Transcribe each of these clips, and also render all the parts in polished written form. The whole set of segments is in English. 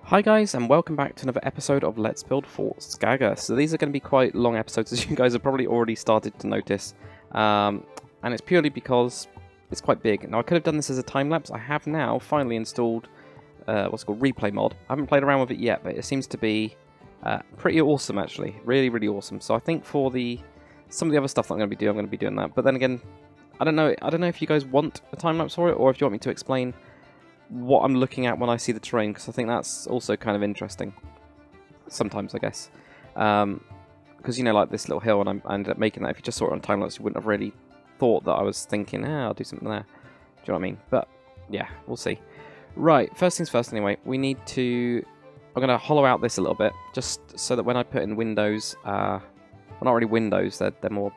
Hi guys, and welcome back to another episode of Let's Build for Skalar. So these are going to be quite long episodes, as you guys have probably already started to notice. And it's purely because it's quite big. Now I could have done this as a time-lapse. I have now finally installed what's called replay mod. I haven't played around with it yet, but it seems to be pretty awesome actually. Really, really awesome. So I think for some of the other stuff that I'm going to be doing that. But then again, I don't know if you guys want a time-lapse for it, or if you want me to explain what I'm looking at when I see the terrain, because I think that's also kind of interesting sometimes, I guess. Because, you know, like this little hill, and I ended up making that. If you just saw it on time-lapse, you wouldn't have really thought that I was thinking, I'll do something there. Do you know what I mean? But, yeah, we'll see. Right, first things first anyway, we need to... I'm going to hollow out this a little bit, just so that when I put in windows, well, not really windows, they're more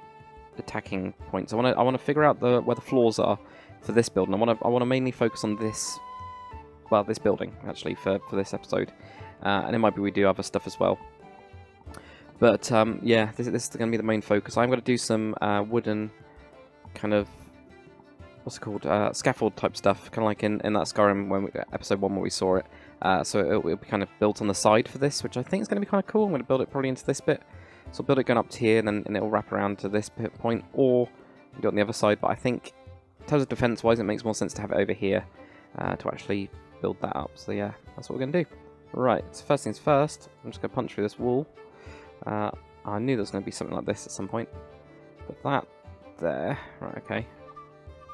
attacking points. I want to figure out where the floors are for this build, and I want to mainly focus on this. Well, this building, actually, for this episode. And it might be we do other stuff as well. But, yeah, this is going to be the main focus. I'm going to do some wooden kind of, what's it called, scaffold type stuff, kind of like in that Skyrim episode 1 where we saw it. So it'll be kind of built on the side for this, which I think is going to be kind of cool. I'm going to build it probably into this bit. So I'll build it going up to here, and it'll wrap around to this point, or do it on the other side. But I think, in terms of defense-wise, it makes more sense to have it over here to actually build that up. So yeah, that's what we're going to do. Right, so first things first, I'm just going to punch through this wall. I knew there was going to be something like this at some point. Put that there. Right, okay.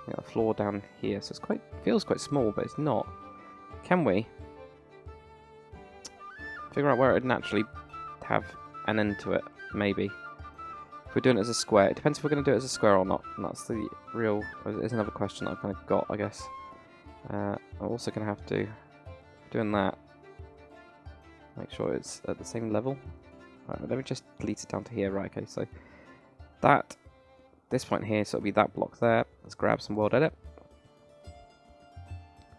We got a floor down here, so it feels quite small, but it's not. Can we figure out where it would naturally have an end to it? Maybe. If we're doing it as a square. It depends if we're going to do it as a square or not. And that's the real... There's another question that I've kind of got, I guess. I'm also going to have to, doing that, make sure it's at the same level. Right, let me just delete it down to here. Right, okay, so this point here, so it'll be that block there. Let's grab some world edit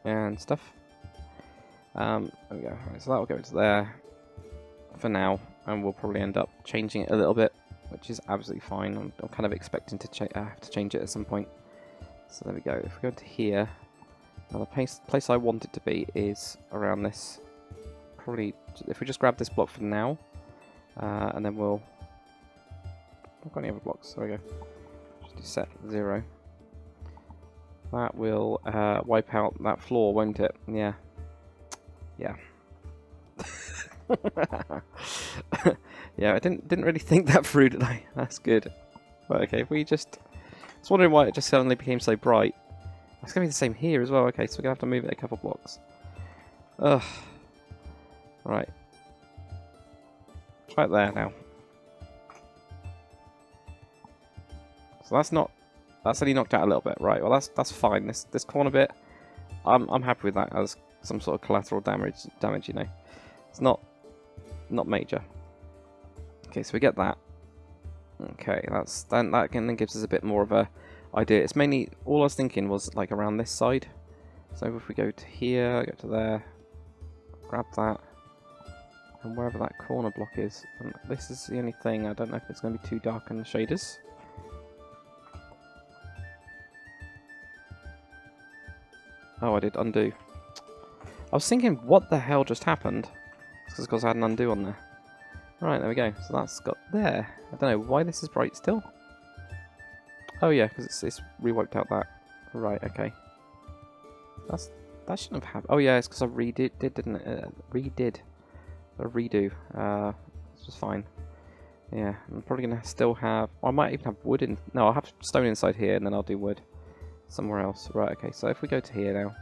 and stuff. There we go. Right, so that will go into there for now, and we'll probably end up changing it a little bit, which is absolutely fine. I'm kind of expecting to have to change it at some point. So there we go. If we go to here. Now the place I want it to be is around this, probably, if we just grab this block for now, and then we'll, I've got any other blocks, there we go, just do set 0. That will wipe out that floor, won't it? Yeah. Yeah. Yeah, I didn't really think that through, did I? That's good. Right, okay, if we just, I was wondering why it just suddenly became so bright. It's going to be the same here as well. Okay, so we're going to have to move it a couple blocks. Ugh. Right. Right there now. So that's only knocked out a little bit. Right, well that's fine. This corner bit, I'm happy with that as some sort of collateral damage, you know. It's not major. Okay, so we get that. Okay, that again gives us a bit more of a idea. It's mainly, all I was thinking was like around this side. So if we go to here, go to there, grab that, and wherever that corner block is, and this is the only thing, I don't know if it's going to be too dark in the shaders. Oh, I did undo. I was thinking, what the hell just happened? It's because I had an undo on there. Right, there we go. So that's got there. I don't know why this is bright still. Oh yeah, because it's re-wiped out that. Right, okay. That shouldn't have happened. Oh yeah, it's because I didn't it? Redid. A redo. This was fine. Yeah, I'm probably going to still have... I might even have wood in... No, I'll have stone inside here, and then I'll do wood somewhere else. Right, okay, so if we go to here now,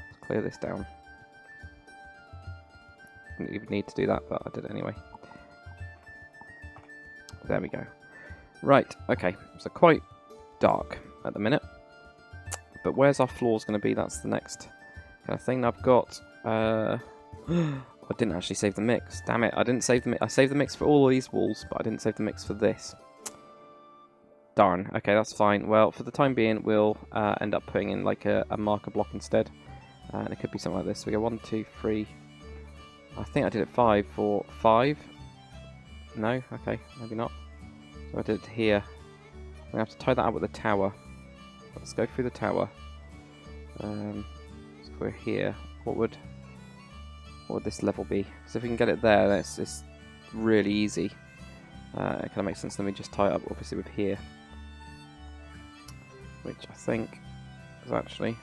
let's clear this down. Didn't even need to do that, but I did it anyway. There we go. Right, okay, so quite dark at the minute, but where's our floors going to be? That's the next kind of thing. I've got, I didn't actually save the mix, damn it, I didn't save the mix. I saved the mix for all of these walls, but I didn't save the mix for this. Darn, okay, that's fine. Well, for the time being, we'll end up putting in like a marker block instead, and it could be something like this. So we go 1, 2, 3, I think I did it 5 for 5, no, okay, maybe not. So I did it here. I'm going to have to tie that up with the tower. Let's go through the tower. So we're here. What would What would this level be? Because if we can get it there, then it's really easy. It kind of makes sense. Then we just tie it up, obviously, with here. Which I think is actually...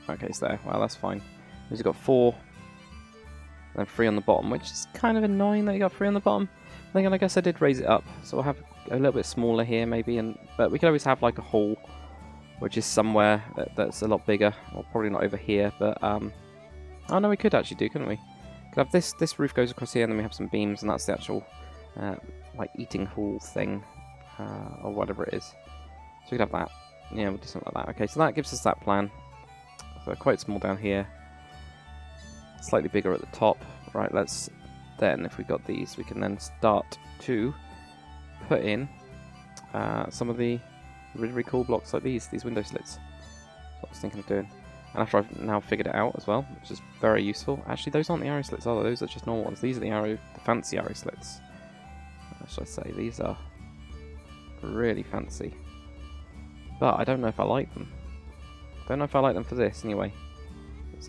Okay, it's there. Well, that's fine. We've got 4, and then 3 on the bottom, which is kind of annoying that you got 3 on the bottom. Then I guess I did raise it up, so we'll have a little bit smaller here, maybe. But we could always have like a hole, which is somewhere that's a lot bigger. Well, probably not over here, but oh no, we could actually do, couldn't we? Could have this roof goes across here, and then we have some beams, and that's the actual like eating hall thing, or whatever it is. So we could have that. Yeah, we'll do something like that. Okay, so that gives us that plan. So quite small down here, slightly bigger at the top. Right, let's then, if we got these, we can then start to put in some of the really cool blocks like these window slits. That's what I was thinking of doing. And after I've now figured it out as well, which is very useful. Actually, those aren't the arrow slits, are they? Those are just normal ones. These are the fancy arrow slits. What should I say? These are really fancy. But I don't know if I like them. I don't know if I like them for this, anyway.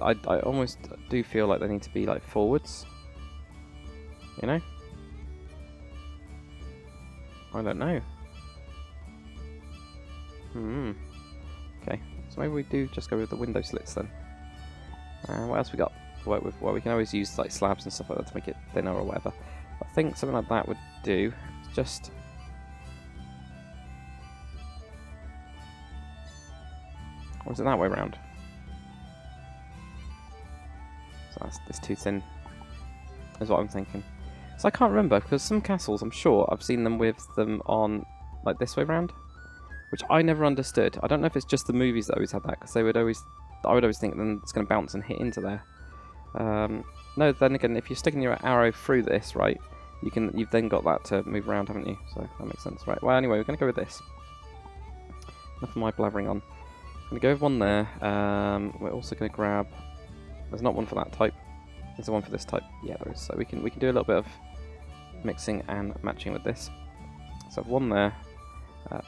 I almost do feel like they need to be, like, forwards. You know? I don't know. Okay, so maybe we do just go with the window slits then. What else we got to work with? Well, we can always use, like, slabs and stuff like that to make it thinner or whatever. I think something like that would do. Just... Or is it that way around? So that's too thin, is what I'm thinking. So I can't remember, because some castles, I'm sure, I've seen them with them on, like, this way round, which I never understood. I don't know if it's just the movies that always had that, because I would always think then it's going to bounce and hit into there. No, then again, if you're sticking your arrow through this, right, you've then got that to move around, haven't you? So that makes sense, right? Well, anyway, we're going to go with this. Enough of my blabbering on. I'm going to go with one there. We're also going to grab... There's not one for that type. Is there one for this type? Yeah, there is. So we can do a little bit of mixing and matching with this. So I've one there.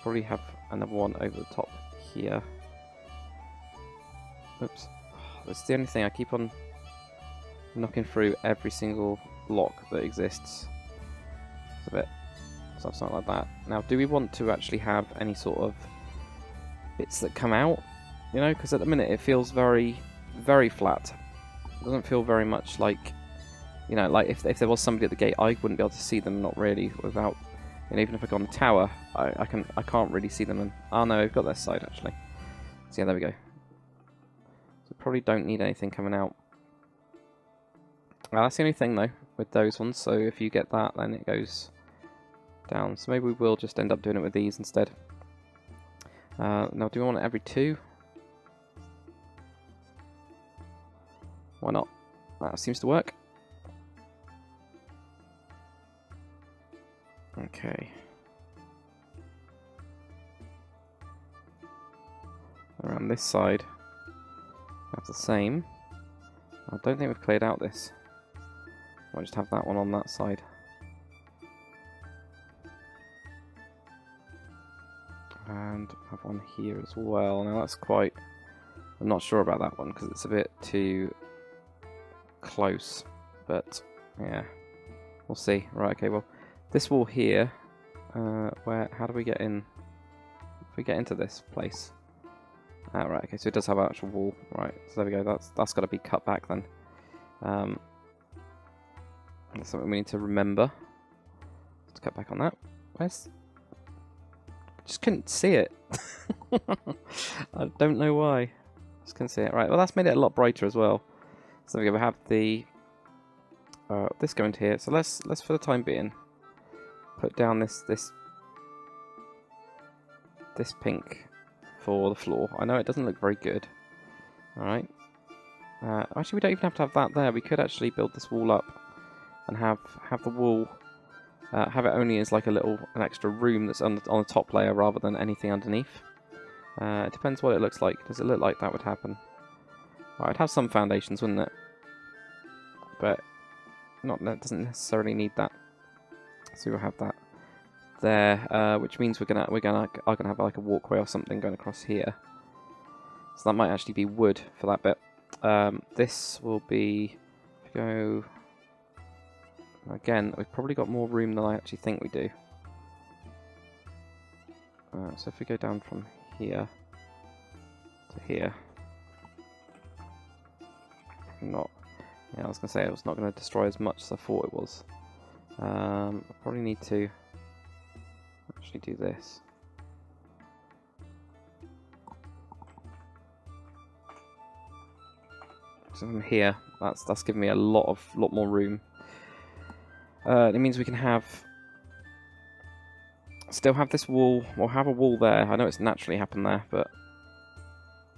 Probably have another one over the top here. Oops. That's the only thing. I keep on knocking through every single block that exists. It's a bit... So something like that. Now, do we want to actually have any sort of bits that come out? You know, because at the minute it feels very, very flat. It doesn't feel very much like, you know, like if there was somebody at the gate, I wouldn't be able to see them. Not really, without, you know, even if I go on the tower, I can't really see them. And oh no, I've got this side actually. So yeah, there we go. So probably don't need anything coming out. Well, that's the only thing though with those ones. So if you get that, then it goes down. So maybe we will just end up doing it with these instead. Now, do we want it every 2? Why not? That seems to work. Okay. Around this side, we have the same. I don't think we've cleared out this. I'll just have that one on that side. And have one here as well. Now that's quite... I'm not sure about that one because it's a bit too close. But yeah, we'll see. Right, okay, well, this wall here, how do we get in? If we get into this place. Ah, right, okay, so it does have an actual wall. Right, so there we go. That's got to be cut back then. That's something we need to remember. Let's cut back on that. Where's... Just couldn't see it. I don't know why. Just couldn't see it. Right, well that's made it a lot brighter as well. So we have the this going to here. So let's for the time being put down this pink for the floor. I know it doesn't look very good. All right. Actually, we don't even have to have that there. We could actually build this wall up and have the wall. Have it only as like an extra room that's on the top layer rather than anything underneath. It depends what it looks like. Does it look like that would happen? Well, I'd have some foundations, wouldn't it? But that doesn't necessarily need that. So we'll have that there, which means we're gonna have like a walkway or something going across here. So that might actually be wood for that bit. This will be, if we go, again, we've probably got more room than I actually think we do. So if we go down from here to here, not, yeah, I was going to say it was not going to destroy as much as I thought it was. I probably need to actually do this. So from here, that's giving me a lot more room. It means we can still have this wall. We'll have a wall there. I know it's naturally happened there, but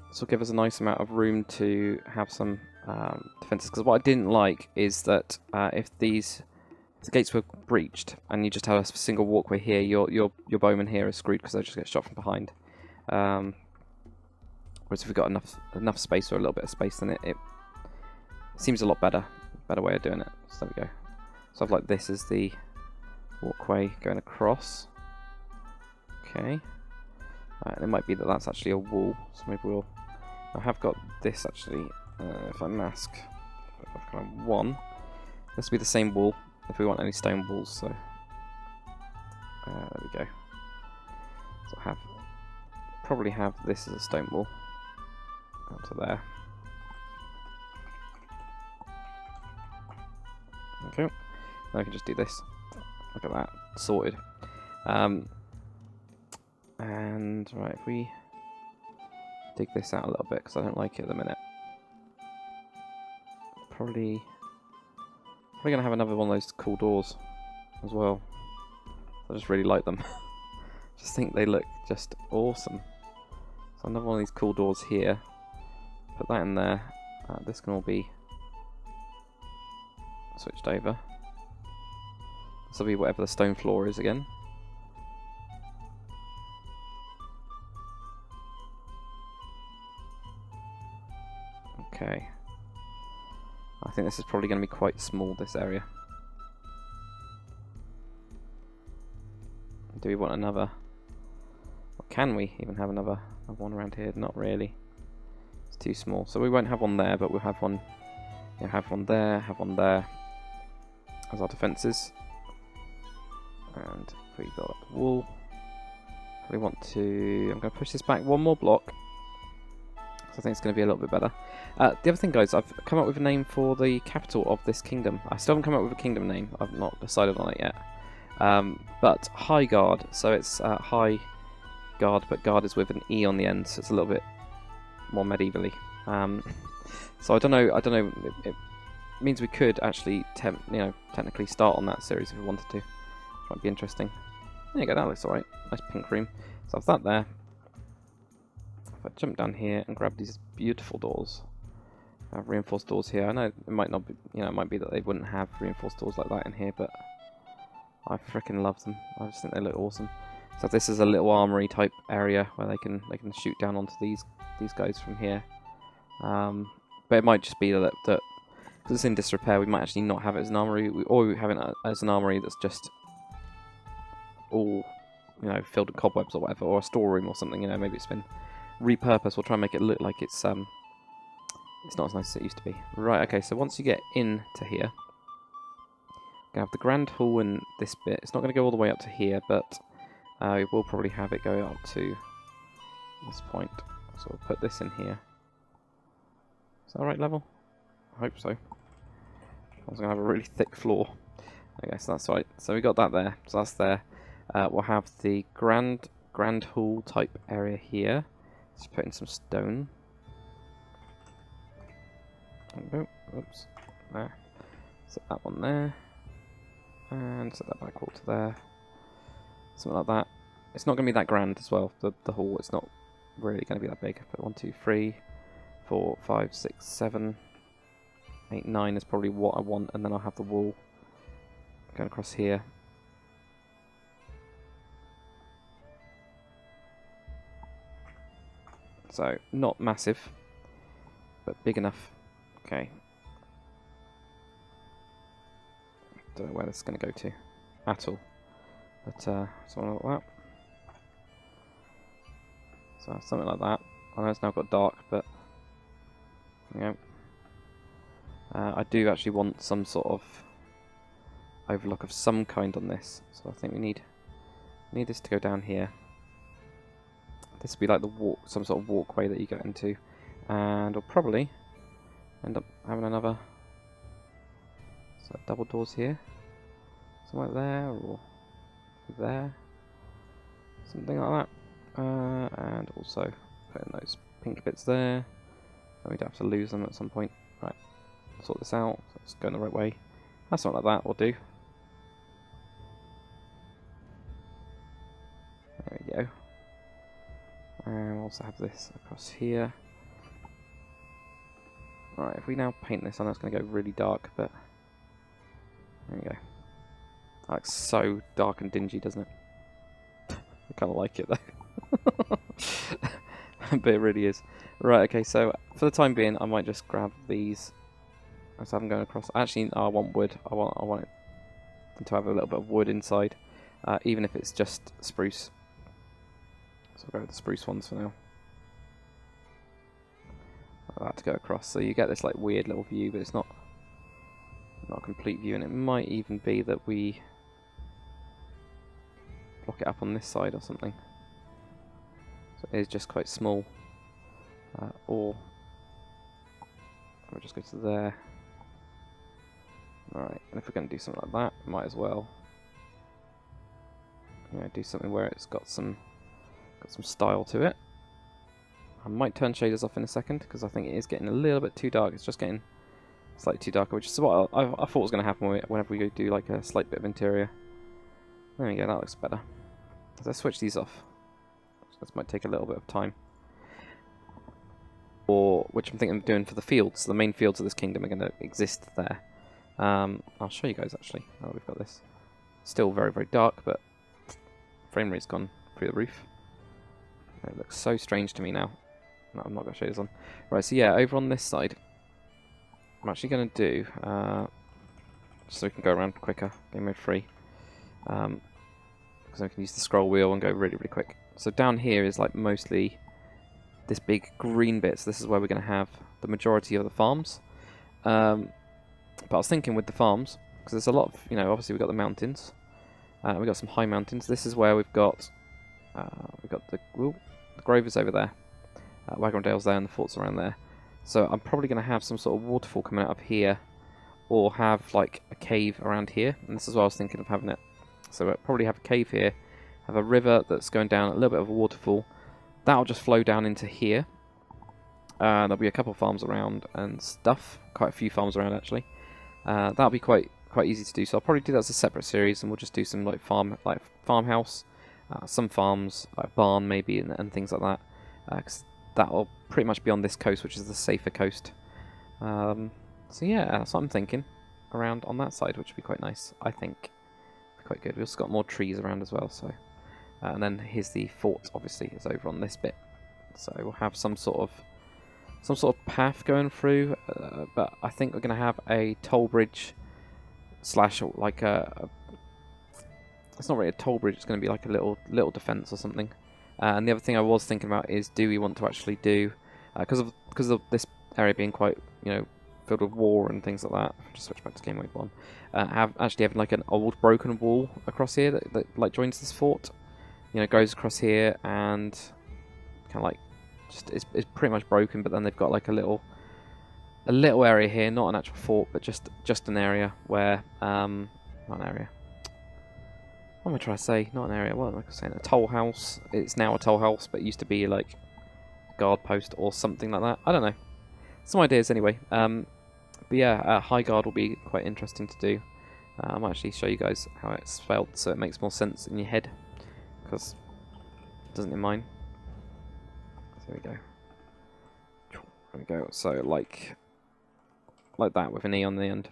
this will give us a nice amount of room to have some defenses. Because what I didn't like is that if the gates were breached and you just have a single walkway here, your bowmen here are screwed because they just get shot from behind. Whereas if we've got enough space or a little bit of space, then it seems a lot better way of doing it. So there we go. So I've like this as the walkway going across. Okay. It might be that that's actually a wall, so maybe I have got this actually. If I mask, I've got one. This will be the same wall if we want any stone walls. So there we go. So I probably have this as a stone wall onto there. Okay, now I can just do this. Look at that, sorted. And right, if we dig this out a little bit, because I don't like it at the minute. Probably gonna have another one of those cool doors as well. I just really like them. Just think they look just awesome. So another one of these cool doors here. Put that in there. This can all be switched over. This will be whatever the stone floor is again. Okay. I think this is probably going to be quite small, this area. Do we want another? Or can we even have another one around here? Not really. It's too small. So we won't have one there, but we'll have one. Yeah, have one there, have one there as our defences. And if we build up the wall, we want to. I'm going to push this back one more block. I think it's going to be a little bit better. The other thing, guys, I've come up with a name for the capital of this kingdom. I still haven't come up with a kingdom name. I've not decided on it yet. But High Guard, so it's High Guard, but Guard is with an E on the end, so it's a little bit more medievally. So I don't know. It means we could actually, technically start on that series if we wanted to. Which might be interesting. There you go. That looks alright. Nice pink room. So I've that there. If I jump down here and grab these beautiful doors, I have reinforced doors here. I know it might not be, it might be that they wouldn't have reinforced doors like that in here, but I freaking love them. I just think they look awesome. So this is a little armory type area where they can shoot down onto these guys from here. But it might just be that because it's in disrepair, we might actually not have it as an armory, or we have it as an armory that's just all filled with cobwebs or whatever, or a storeroom or something. Maybe it's been repurposed. We'll try and make it look like it's not as nice as it used to be. Right, okay, so once you get into here, we're going to have the grand hall in this bit. It's not going to go all the way up to here, but we will probably have it go up to this point. So we'll put this in here. Is that the right level? I hope so. I was going to have a really thick floor. Okay, so that's right. So we got that there. So that's there. We'll have the grand hall type area here. Just put in some stone. Oh, oops. There. Set that one there. And set that back wall to there. Something like that. It's not going to be that grand as well. The hall, it's not really going to be that big. But 1, 2, 3, 4, 5, 6, 7, 8, 9 is probably what I want. And then I'll have the wall going across here. So, not massive, but big enough. Okay. Don't know where this is going to go to at all. But, something like that. So, something like that. I know it's now got dark, but, I do actually want some sort of overlook of some kind on this, so I think we need this to go down here. This will be like the some sort of walkway that you get into, and we'll probably end up having another double doors here, somewhere there or there, something like that, and also put in those pink bits there, so we don't have to lose them at some point. Right, sort this out. So it's going the right way. That's not like that. We'll do. There we go. And we'll also have this across here. Right, if we now paint this, I know it's going to go really dark, but there we go. That looks so dark and dingy, doesn't it? I kind of like it though. But it really is. Right, okay, so for the time being, I might just grab these. So I'm going across. Actually, I want wood. I want it to have a little bit of wood inside, even if it's just spruce. So I'll go with the spruce ones for now. Like that to go across. So you get this like weird little view, but it's not a complete view, and it might even be that we block it up on this side or something. So it is just quite small. Or we'll just go to there. Alright, and if we're going to do something like that, might as well do something where it's got some style to it. I might turn shaders off in a second because I think it is getting a little bit too dark. It's just getting slightly too dark, which is what I thought was going to happen whenever we do like a slight bit of interior. There we go, that looks better. So let's switch these off. This might take a little bit of time. Or which I'm thinking of doing for the fields. The main fields of this kingdom are going to exist there. I'll show you guys actually. Oh, we've got this. Still very, very dark, but frame rate's gone through the roof. It looks so strange to me now. No, I'm not going to show this on. Right, so yeah, over on this side, I'm actually going to do, so we can go around quicker, game mode free, because I can use the scroll wheel and go really, really quick. So down here is like mostly this big green bit, so this is where we're going to have the majority of the farms. But I was thinking with the farms, because there's a lot of, obviously we've got the mountains, we've got some high mountains. This is where we've got the Grovers over there, Wagondale's there, and the forts around there. So I'm probably going to have some sort of waterfall coming out of here, or have like a cave around here. And this is what I was thinking of having it. So we'll probably have a cave here, have a river that's going down, a little bit of a waterfall. That'll just flow down into here. There'll be a couple of farms around and stuff. Quite a few farms around actually. That'll be quite easy to do. So I'll probably do that as a separate series, and we'll just do some like farmhouse, some farms, like barn maybe, and things like that. Because that'll pretty much be on this coast, which is the safer coast. So yeah, that's what I'm thinking. Around on that side, which would be quite nice, I think. Be quite good. We've also got more trees around as well. So, and then here's the fort. Obviously, is over on this bit. So we'll have some sort of path going through. But I think we're going to have a toll bridge slash like a. It's not really a toll bridge. It's going to be like a little defense or something. And the other thing I was thinking about is, do we want to actually do, because of this area being quite filled with war and things like that. I'll just switch back to game mode 1. Having like an old broken wall across here that like joins this fort. Goes across here and kind of like it's pretty much broken. But then they've got like a little area here, not an actual fort, but just an area where not an area. What am I trying to say? Not an area. What am I saying? A toll house. It's now a toll house, but it used to be like a guard post or something like that. I don't know. Some ideas anyway. But yeah, High Guard will be quite interesting to do. I might actually show you guys how it's spelled so it makes more sense in your head, because it doesn't in mine. So there we go. There we go. So like that with an E on the end.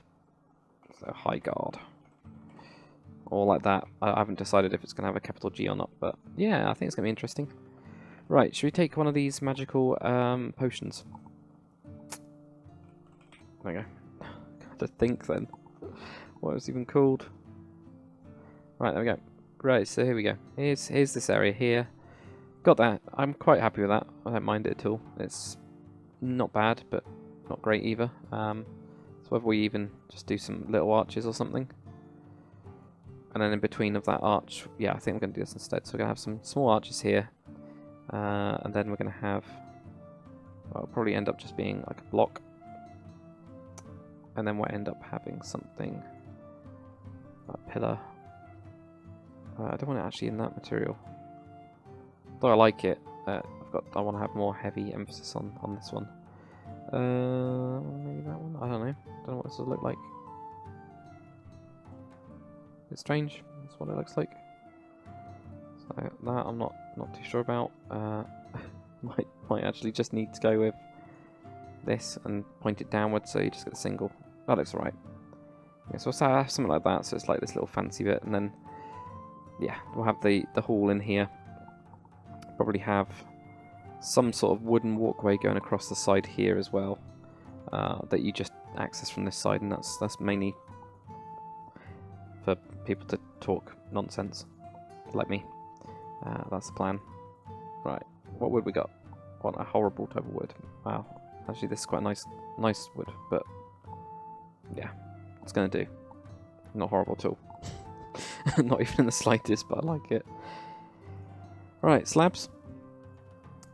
So High Guard. Or like that. I haven't decided if it's going to have a capital G or not, but yeah, I think it's going to be interesting. Right, should we take one of these magical potions? There we go. Got to think then. What was it even called? Right, there we go. Right, so here we go. Here's this area here. Got that. I'm quite happy with that. I don't mind it at all. It's not bad, but not great either. So So whether we even just do some little arches or something. And then in between of that arch, yeah, I think we're going to do this instead. So we're going to have some small arches here. And then we're going to have, well, it'll probably end up just being like a block. And then we'll end up having something, a pillar. I don't want it actually in that material. Though I like it, I want to have more heavy emphasis on this one. Maybe that one? I don't know. Don't know what this will look like. It's strange. That's what it looks like. So that I'm not too sure about. Might actually just need to go with this and point it downwards, so you just get a single. That looks alright. Yeah, so we'll have something like that. So it's like this little fancy bit, and then yeah, we'll have the hall in here. Probably have some sort of wooden walkway going across the side here as well, that you just access from this side, and that's mainly for people to talk nonsense like me. That's the plan. Right, what wood we got? What a horrible type of wood. Wow, actually this is quite nice wood, but yeah, it's gonna do. Not horrible at all. Not even in the slightest, but I like it. Right, slabs,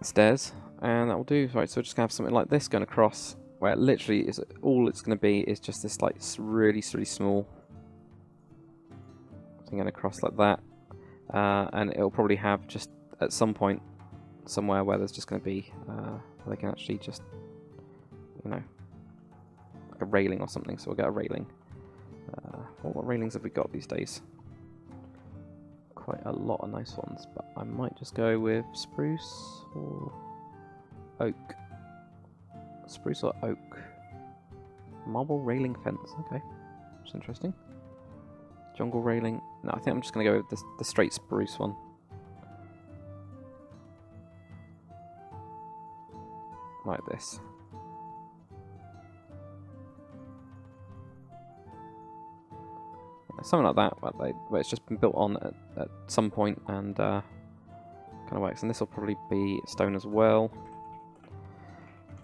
stairs, and that will do. Right, so we're just gonna have something like this going across, where literally is all it's gonna be is just this like really small thing going across like that, and it'll probably have just at some point somewhere where there's just going to be where they can actually just, you know, like a railing or something. So we'll get a railing. What railings have we got these days? Quite a lot of nice ones, but I might just go with spruce or oak. Spruce or oak. Marble railing fence. Okay, that's interesting. Jungle railing. No, I think I'm just going to go with the straight spruce one. Like this. Something like that, where it's just been built on at some point and kind of works. And this will probably be stone as well.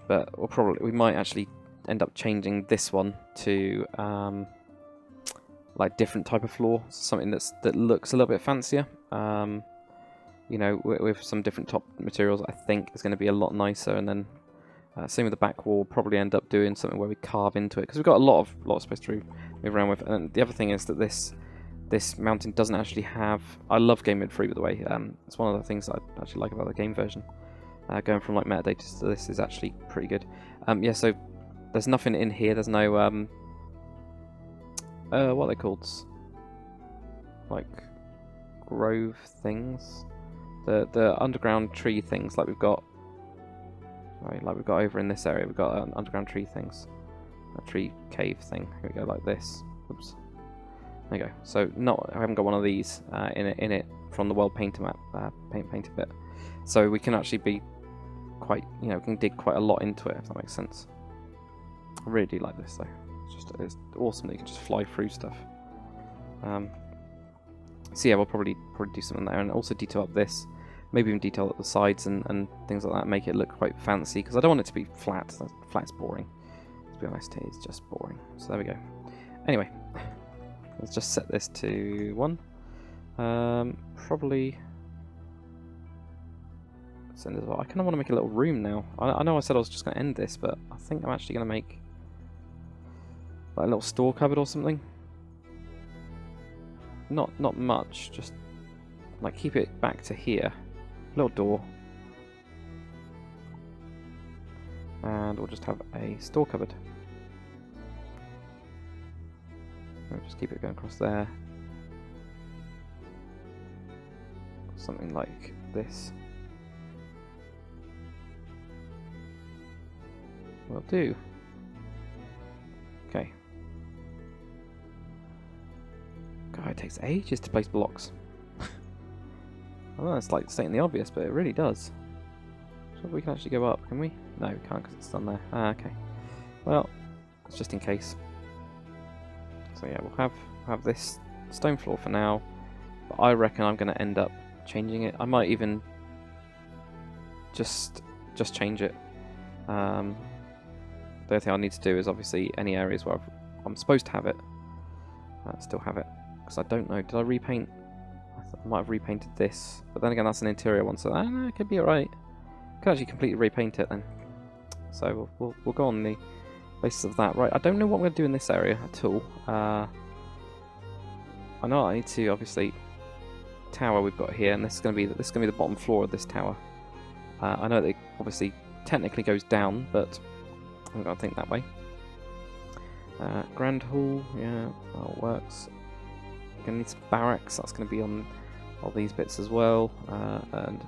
But we might actually end up changing this one to like different type of floor, something that looks a little bit fancier. You know, with some different top materials, I think is going to be a lot nicer. And then same with the back wall, probably end up doing something where we carve into it, because we've got a lot of space to move around with. And the other thing is that this mountain doesn't actually have. I love game mode 3, by the way. It's one of the things that I actually like about the game version. Going from like metadata to this is actually pretty good. Yeah, so there's nothing in here. There's no what are they called? Like grove things. The underground tree things, like we've got. Right, like we've got over in this area, we've got underground tree things. A tree cave thing. Here we go, like this. Oops. There you go. So I haven't got one of these in it from the world painter map, painted bit. So we can actually be quite, you know, we can dig quite a lot into it, if that makes sense. I really do like this though. It's awesome that you can just fly through stuff. So yeah, we'll probably do something there, and also detail up this. Maybe even detail up the sides and things like that, make it look quite fancy, because I don't want it to be flat. Flat's boring. To be honest, it is just boring. So there we go. Anyway, let's just set this to 1. Probably. Let's end as well. I kind of want to make a little room now. I know I said I was just going to end this, but I think I'm actually going to make like a little store cupboard or something. Not much, just like keep it back to here. Little door. And we'll just have a store cupboard. We'll just keep it going across there. Something like this. Will do. Okay. God, it takes ages to place blocks. I know it's like stating the obvious, but it really does. So we can actually go up, can we? No, we can't because it's done there. Ah, okay. Well, it's just in case. So yeah, we'll have this stone floor for now. But I reckon I'm going to end up changing it. I might even just change it. The only thing I need to do is obviously any areas where I'm supposed to have it, still have it. Because I don't know, did I repaint? I might have repainted this, but then again that's an interior one, so it could be alright. Could actually completely repaint it then. So we'll go on the basis of that. Right, I don't know what I'm going to do in this area at all. I know I need to obviously tower we've got here, and this is going to be the bottom floor of this tower. I know that it obviously technically goes down, but I'm going to think that way. Grand Hall, yeah, that works. Gonna need some barracks. That's going to be on all these bits as well, and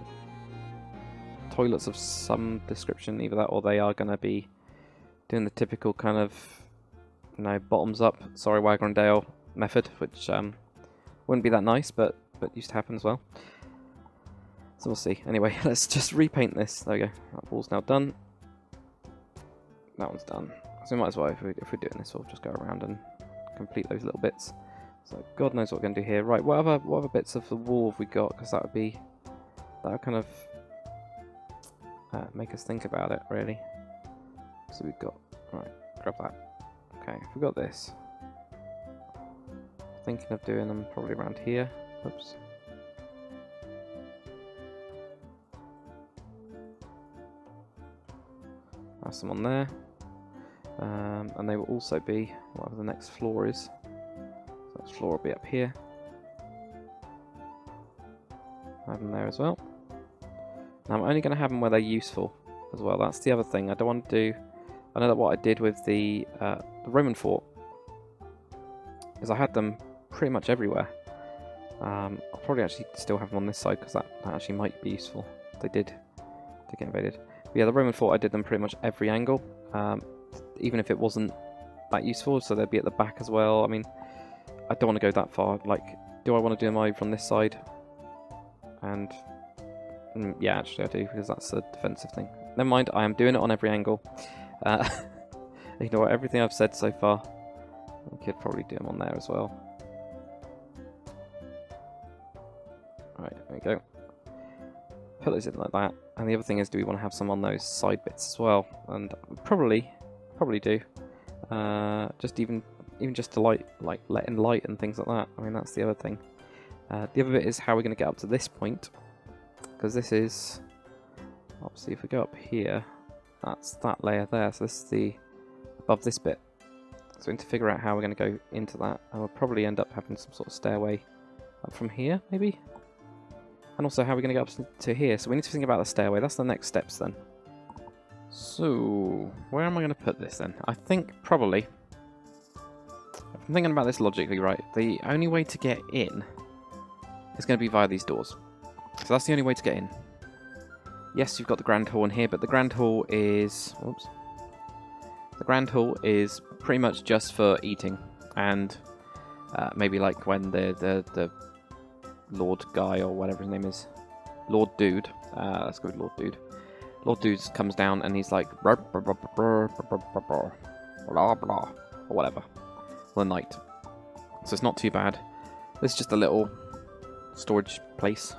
toilets of some description. Either that, or they are going to be doing the typical kind of, you know, bottoms up. Sorry, Wagrandale method, which wouldn't be that nice, but used to happen as well. So we'll see. Anyway, let's just repaint this. There we go. That wall's now done. That one's done. So we might as well, if we're doing this, we'll just go around and complete those little bits. So God knows what we're going to do here. Right, what other bits of the wall have we got? Because that would kind of make us think about it, really. So we've got, right, grab that. Okay, if we've got this. Thinking of doing them probably around here. Oops. Have some on there. And they will also be whatever the next floor is. So next floor will be up here. Have them there as well. Now I'm only going to have them where they're useful as well. That's the other thing. I don't want to do. I know that what I did with the Roman fort is I had them pretty much everywhere. I'll probably actually still have them on this side because that actually might be useful. They did get invaded. But yeah, the Roman fort I did them pretty much every angle. Even if it wasn't that useful, so they'd be at the back as well. I mean, I don't want to go that far. Like, do I want to do them over on this side? And yeah, actually I do, because that's a defensive thing. Never mind, I am doing it on every angle. Ignore everything I've said so far. I could probably do them on there as well. Right, there we go. Put those in like that. And the other thing is, do we want to have some on those side bits as well? And probably do. Just even just to let in light and things like that. I mean, that's the other thing. The other bit is how we're going to get up to this point, because this is obviously, if we go up here, that's that layer there. So this is the above this bit. So we need to figure out how we're going to go into that, and we'll probably end up having some sort of stairway up from here, maybe. And also how we're going to get up to here. So we need to think about the stairway. That's the next steps then. So where am I going to put this then? I think probably, if I'm thinking about this logically, right, the only way to get in is going to be via these doors. So that's the only way to get in. Yes, you've got the Grand Hall in here, but the Grand Hall is... Oops. The Grand Hall is pretty much just for eating. And maybe like when the Lord Guy, or whatever his name is, Lord Dude, let's go with Lord Dude. Lord Dude comes down and he's like, blah, blah, blah, blah, blah, blah, blah, or whatever, for the night. So it's not too bad. This is just a little storage place.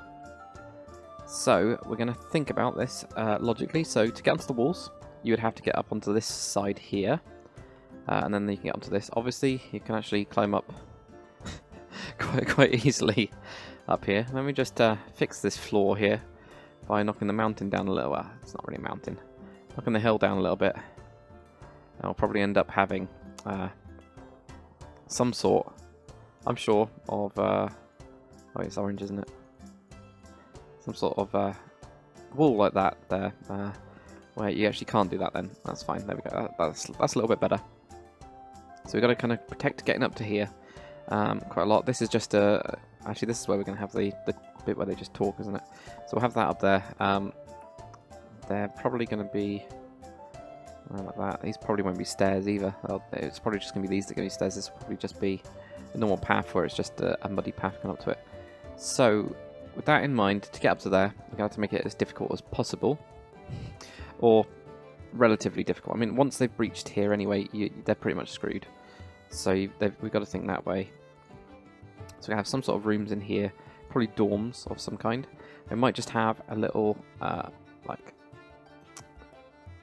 So we're going to think about this logically. So to get onto the walls, you would have to get up onto this side here, and then you can get onto this. Obviously, you can actually climb up quite easily up here. Let me just fix this floor here by knocking the mountain down a little. Well, it's not really a mountain. Knocking the hill down a little bit. I'll probably end up having some sort, I'm sure, of... oh, it's orange, isn't it? Some sort of wall like that there. Where you actually can't do that then. That's fine. There we go. That's a little bit better. So we've got to kind of protect getting up to here quite a lot. This is just a... Actually, this is where we're going to have the bit where they just talk, isn't it? So we'll have that up there. They're probably going to be like that. These probably won't be stairs either. It's probably just going to be these that are going to be stairs. This will probably just be a normal path where it's just a muddy path going up to it. So with that in mind, to get up to there, we're going to have to make it as difficult as possible. Or relatively difficult. I mean, once they've breached here anyway, they're pretty much screwed. So we've got to think that way. So we have some sort of rooms in here, probably dorms of some kind. We might just have a little like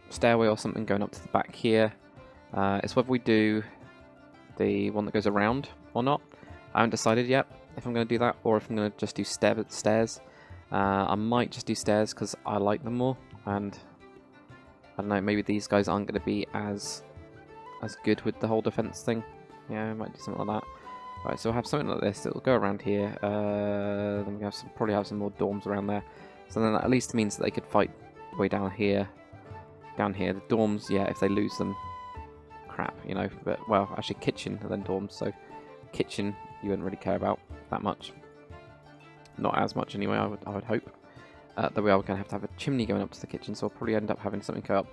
stairway or something going up to the back here. It's whether we do the one that goes around or not. I haven't decided yet if I'm going to do that or if I'm going to just do stairs. I might just do stairs because I like them more, and I don't know, maybe these guys aren't going to be as good with the whole defense thing. Yeah, I might do something like that. Right, so we'll have something like this. It'll go around here. Then we have probably have some more dorms around there. So then that at least means that they could fight way down here. Down here, the dorms, yeah, if they lose them, crap, you know. But well, actually, kitchen and then dorms. So kitchen, you wouldn't really care about that much. Not as much anyway. I would hope. Though we are going to have a chimney going up to the kitchen, so we'll probably end up having something go up.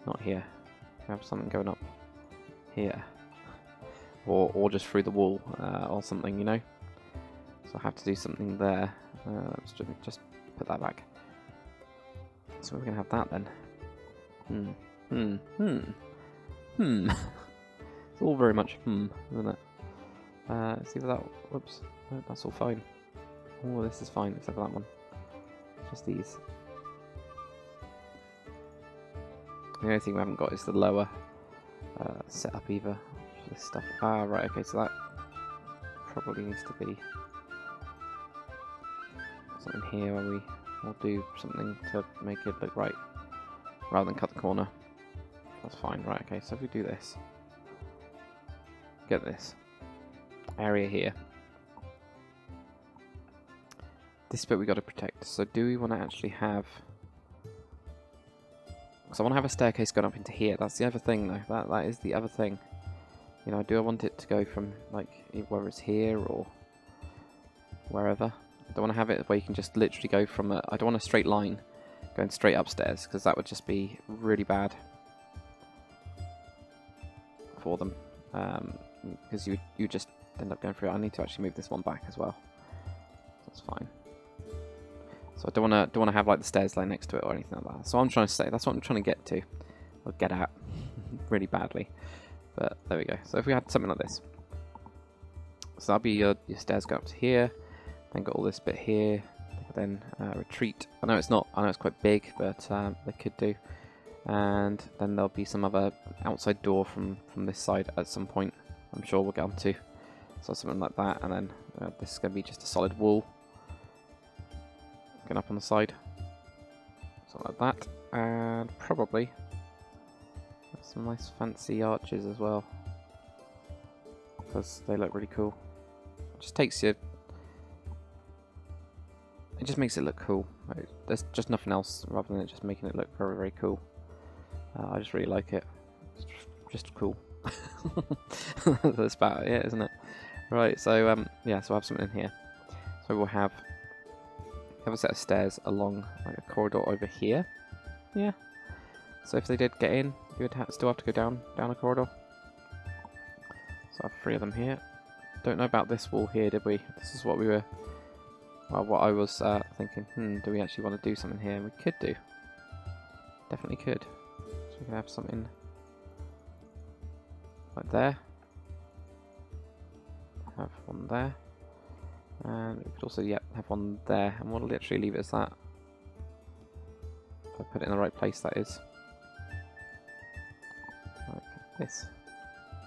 Not here. We have something going up here. Or just through the wall, or something, you know. So I have to do something there. Let's just put that back. So we're gonna have that then. It's all very much isn't it? Let's see if that. Whoops, no, that's all fine. Oh, this is fine except for that one. Just these. The only thing we haven't got is the lower setup either. This stuff. Ah, right, okay, so that probably needs to be something here where we'll do something to make it look right rather than cut the corner. That's fine, right, okay, so if we do this, get this area here. This bit we got to protect, so do we want to actually have... Because I want to have a staircase going up into here, that's the other thing though, that is the other thing. You know, do I want it to go from, like, whether it's here or wherever? I don't want to have it where you can just literally go from a... I don't want a straight line going straight upstairs, because that would just be really bad for them. Because you just end up going through it. I need to actually move this one back as well. That's fine. So I don't want to have, like, the stairs laying next to it or anything like that. So I'm trying to say, that's what I'm trying to get to. Or get at. Really badly. But there we go. So if we had something like this. So that'll be your stairs go up to here. Then got all this bit here. Then retreat. I know it's not. I know it's quite big, but they could do. And then there'll be some other outside door from this side at some point. I'm sure we'll get onto. So something like that. And then this is going to be just a solid wall. Going up on the side. Something like that. And probably some nice fancy arches as well, because they look really cool. It just takes you... It just makes it look cool. There's just nothing else rather than it just making it look very, very cool. I just really like it. It's just cool. That's about it, isn't it? Right, so yeah, so I have something in here. So we'll have a set of stairs along like a corridor over here. Yeah. So if they did get in, you would still have to go down a corridor. So I have 3 of them here. Don't know about this wall here, did we? This is what we were... Well, what I was thinking, do we actually want to do something here? We could do. Definitely could. So we can have something like there. Have one there. And we could also, have one there. And we'll literally leave it as that. If I put it in the right place, that is. Like this.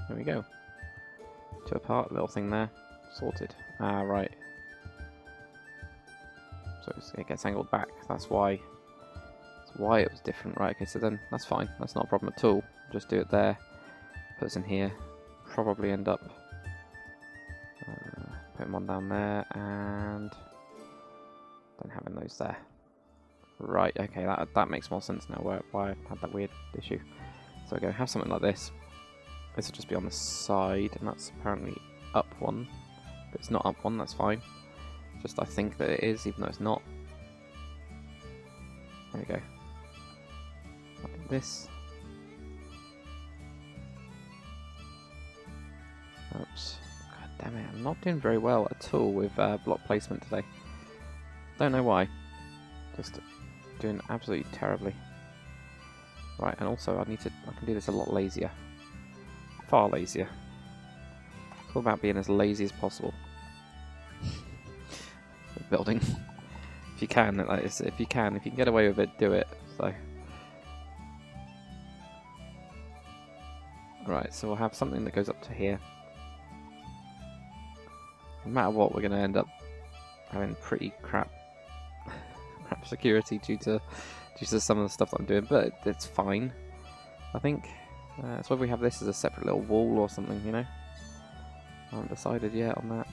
There we go. 2 apart, little thing there. Sorted. Ah, right. So it gets angled back. That's why it was different. Right, okay, so then that's fine. That's not a problem at all. Just do it there. Put us in here. Probably end up putting one down there and then having those there. Right, okay, that makes more sense now why I had that weird issue. So we go have something like this. This will just be on the side, and that's apparently up one. But it's not up one, that's fine. Just I think that it is, even though it's not. There we go. Like this. Oops. God damn it, I'm not doing very well at all with block placement today. Don't know why. Just doing absolutely terribly. Right, and also I can do this a lot lazier. Far lazier. It's all about being as lazy as possible. Building. If you can, if you can get away with it, do it. So Right, so we'll have something that goes up to here. No matter what, we're going to end up having pretty crap security due to some of the stuff that I'm doing, but it's fine, I think. It's whether we have this as a separate little wall or something, you know. I haven't decided yet on that.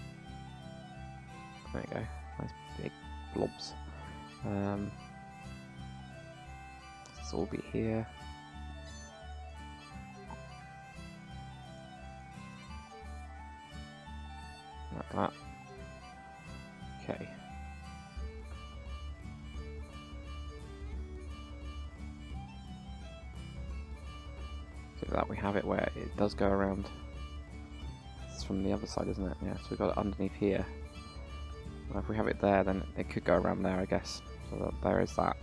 There you go, nice big blobs. This will all be here. Like that. Okay. So that we have it where it does go around. It's from the other side, isn't it? Yeah, so we've got it underneath here. Well, if we have it there, then it could go around there, I guess. So that there is that.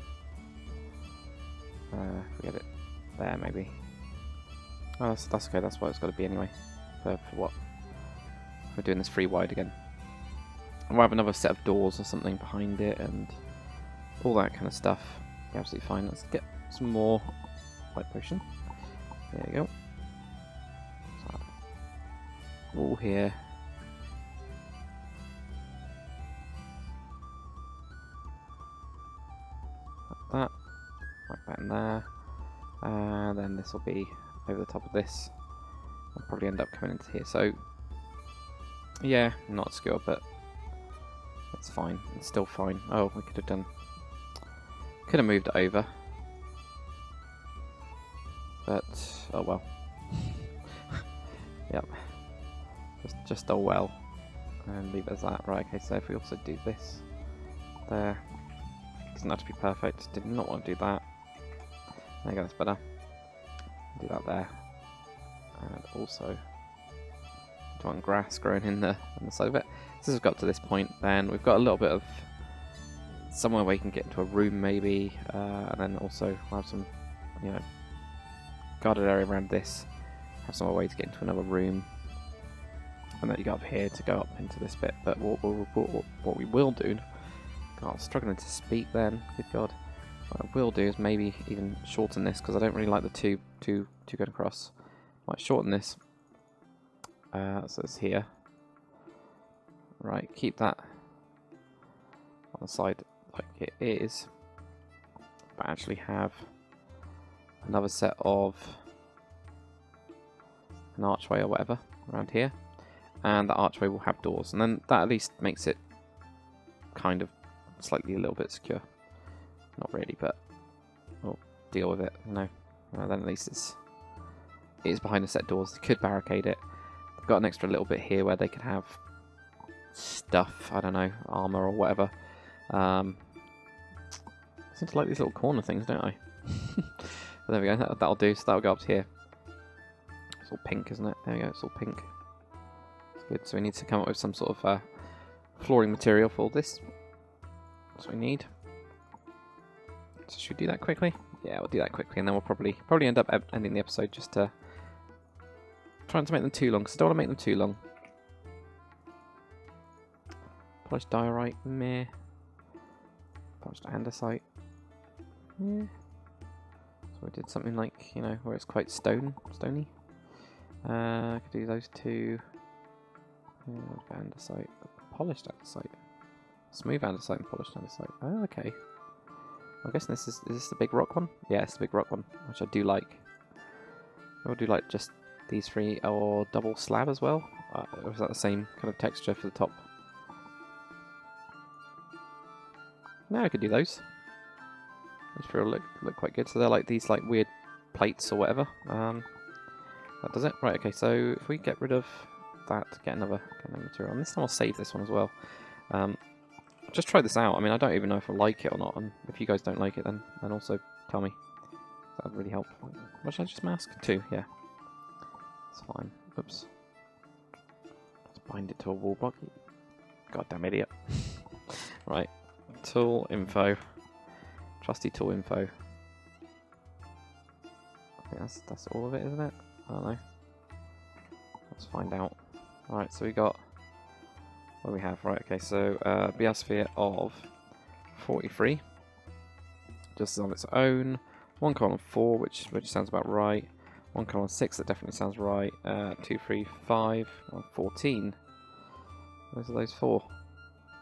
If we get it there, maybe. Oh, that's okay. That's what it's got to be anyway. For what? We're doing this free wide again. And we'll have another set of doors or something behind it and all that kind of stuff. Be absolutely fine. Let's get some more light potion. There you go. So, all here. Like that. Like that in there. And then this will be over the top of this. I'll probably end up coming into here. So, yeah, not secure, but it's fine. It's still fine. Oh, we could have moved it over. But, oh well. Yep. Just oh well. And leave it as that. Right, okay, so if we also do this there. Doesn't have to be perfect. Did not want to do that. There you go, that's better. Do that there. And also do want grass growing in the side of it. So this has got to this point, then we've got a little bit of somewhere where you can get into a room maybe, and then also we'll have some, you know, guarded area around this. Have some way to get into another room, and then you go up here to go up into this bit. But what we will do, God, I was struggling to speak then. Good God. What I will do is maybe even shorten this because I don't really like the two going across. Might shorten this. So it's here. Right, keep that on the side like it is, but actually have another set of an archway or whatever around here, and the archway will have doors, and then that at least makes it kind of slightly a little bit secure. Not really, but we'll deal with it, you know. Then at least it is behind a set of doors. They could barricade it. They've got an extra little bit here where they could have stuff, I don't know, armor or whatever. I seem to like these little corner things, don't I? But there we go, that'll do, so that'll go up to here. It's all pink, isn't it? There we go, it's all pink. It's good, so we need to come up with some sort of flooring material for this. That's what we need. So should we do that quickly? Yeah, we'll do that quickly, and then we'll probably end up ending the episode just trying to make them too long, because I don't want to make them too long. Polished diorite, meh. Polished andesite, yeah. So we did something like, you know, where it's quite stony. I could do those two. Yeah, andesite, polished andesite, smooth andesite, and polished andesite. Oh, okay. I'm guessing is this the big rock one? Yeah, it's the big rock one, which I do like. I'll do like just these three, or double slab as well. Or is that the same kind of texture for the top? No, I could do those. Those three will look quite good. So they're like these like weird plates or whatever. That does it. Right. Okay. So if we get rid of that, get another material, and this time I'll save this one as well. Just try this out. I mean, I don't even know if I like it or not, and if you guys don't like it, then also tell me. That would really help. What should I just mask? 2, yeah. It's fine. Oops. Let's bind it to a wall block. Goddamn idiot. Right. Tool info. Trusty tool info. I think that's all of it, isn't it? I don't know. Let's find out. Right, so we got... What do we have? Right, okay, so biosphere of 43, just on its own. 1 column 4, which sounds about right. 1 colon 6, that definitely sounds right. 2, 3, 5, 14. Those are those 4.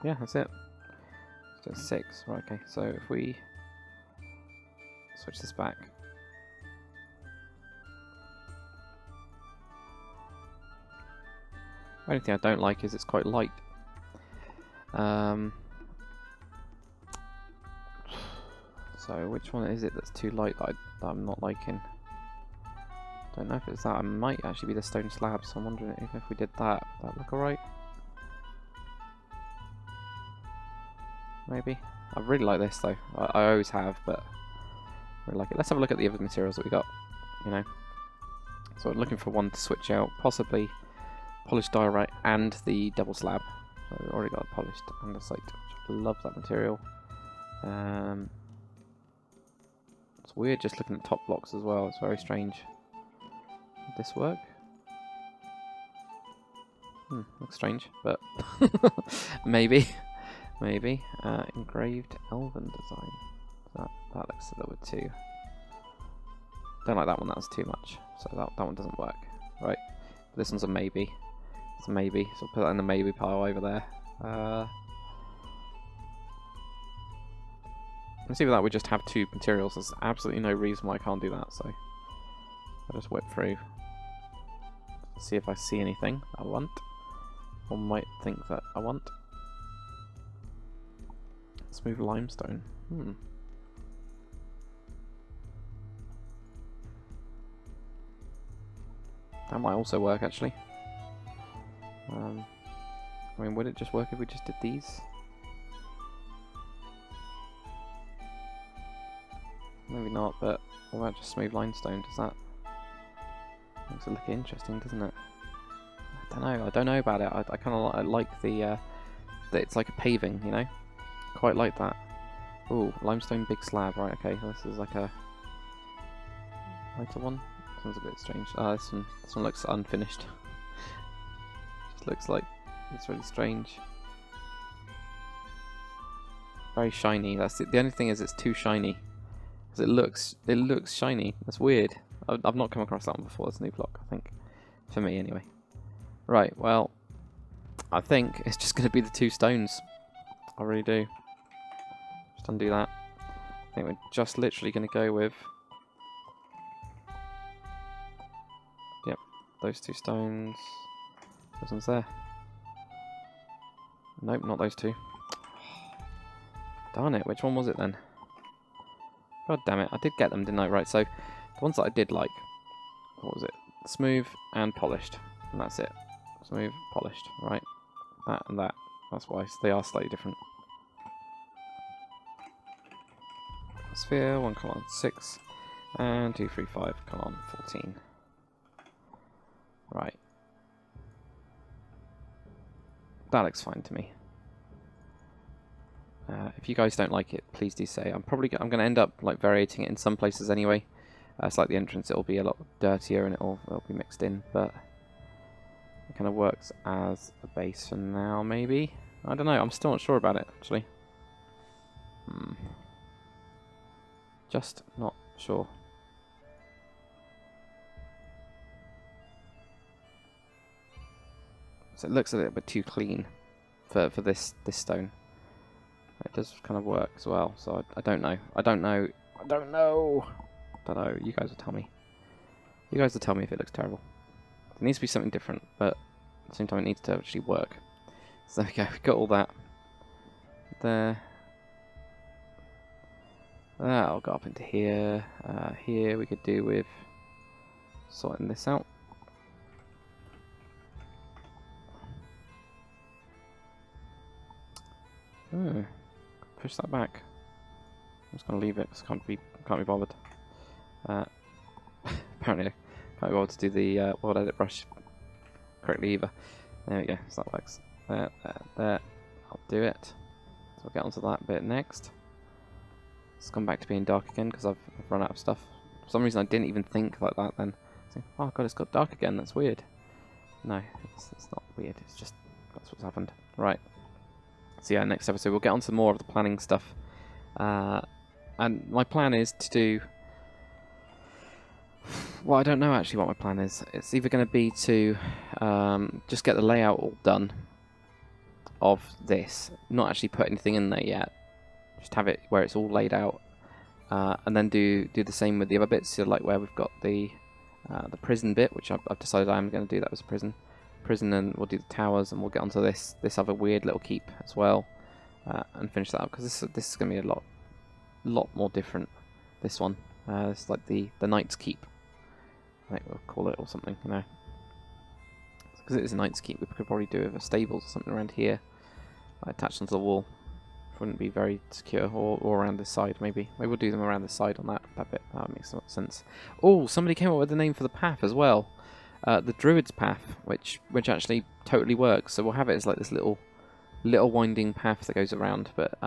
Yeah, that's it. So 6. Right, okay. So if we switch this back. The only thing I don't like is it's quite light. So which one is it that's too light that I'm not liking? Don't know if it's that. It might actually be the stone slab, so I'm wondering if we did that, would that look alright? Maybe. I really like this though. I always have, but I really like it. Let's have a look at the other materials that we got. You know. So we're looking for one to switch out, possibly polished diorite and the double slab. So we've already got a polished andesite, which I love that material. It's weird just looking at top blocks as well. It's very strange. Would this work? Looks strange, but maybe. Maybe. Engraved elven design. That looks a little bit too... Don't like that one, that was too much. So that one doesn't work. Right. This one's a maybe. It's a maybe, so I'll put that in the maybe pile over there. Let's see with that we just have 2 materials. There's absolutely no reason why I can't do that, so I'll just whip through. See if I see anything I want. Or might think that I want. Smooth limestone. That might also work actually. I mean, would it just work if we just did these? Maybe not, but what about just smooth limestone? Does that... Makes it look interesting, doesn't it? I don't know about it. I kind of like the... that it's like a paving, you know? Quite like that. Ooh, limestone big slab. Right, okay. This is like a... lighter one? Sounds a bit strange. This one looks unfinished. Just looks like it's really strange. Very shiny. That's it. The only thing is it's too shiny. Because it looks shiny. That's weird. I've not come across that one before. It's a new block, I think. For me, anyway. Right, well, I think it's just going to be the 2 stones. I really do. Just undo that. I think we're just literally going to go with... Yep, those 2 stones. This one's there. Nope, not those 2. Darn it, which one was it then? God damn it, I did get them, didn't I? Right, so the ones that I did like, what was it? Smooth and polished, and that's it. Smooth, polished, right? That and that. That's why they are slightly different. Sphere, 1 colon 6, and 2, 3, 5 colon 14. Right. That looks fine to me. If you guys don't like it, please do say. I'm going to end up like variating it in some places anyway. It's like the entrance; it'll be a lot dirtier and it'll be mixed in, but it kind of works as a base for now. Maybe, I don't know. I'm still not sure about it actually. Just not sure. So it looks a little bit too clean for this stone. It does kind of work as well, so I don't know. I don't know. You guys will tell me. You guys will tell me if it looks terrible. It needs to be something different, but at the same time it needs to actually work. So there we go. We've got all that. There. I'll go up into here. Here we could do with sorting this out. Push that back. I'm just going to leave it because I can't be bothered. Apparently I can't be bothered to do the world edit brush correctly either. There we go, so that works. There. I'll do it. So I'll get onto that bit next. It's gone back to being dark again because I've run out of stuff. For some reason I didn't even think like that then. Oh god, it's got dark again, that's weird. No, it's not weird, it's just that's what's happened. Right. So yeah, next episode we'll get on to more of the planning stuff. And my plan is to do Well, I don't know actually what my plan is. It's either going to be to just get the layout all done of this, not actually put anything in there yet, just have it where it's all laid out, and then do the same with the other bits. So like where we've got the prison bit, which I've decided I'm going to do that as a prison, and we'll do the towers, and we'll get onto this other weird little keep as well, and finish that up, because this is going to be a lot more different. This one, it's like the Knight's Keep, I think we'll call it, or something, you know. Because it is a Knight's Keep, we could probably do it with stables or something around here, like attached onto the wall. Wouldn't be very secure, or around this side maybe. Maybe we'll do them around this side on that bit. That makes sense. Oh, somebody came up with a name for the path as well. The Druid's Path, which actually totally works. So we'll have it as like this little winding path that goes around. But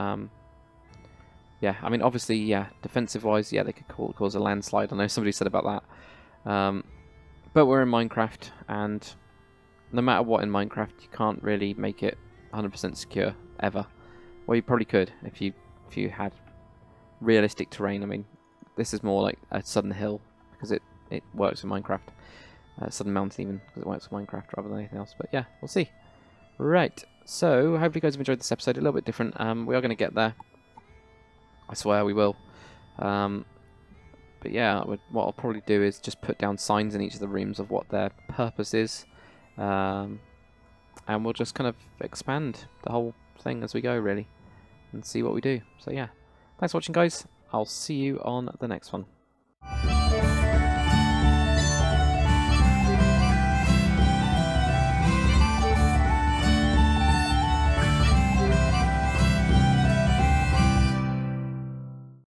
yeah, I mean obviously, yeah, defensive wise, yeah, they could cause a landslide. I know somebody said about that. But we're in Minecraft, and no matter what in Minecraft, you can't really make it 100% secure ever. Well, you probably could if you had realistic terrain. I mean, this is more like a sudden hill because it works in Minecraft. Sudden mountain even because it works in Minecraft rather than anything else. But yeah, we'll see. Right. So hopefully you guys have enjoyed this episode. A little bit different. We are going to get there. I swear we will. But yeah, what I'll probably do is just put down signs in each of the rooms of what their purpose is, and we'll just kind of expand the whole thing as we go, really, and see what we do. So yeah, thanks for watching, guys. I'll see you on the next one.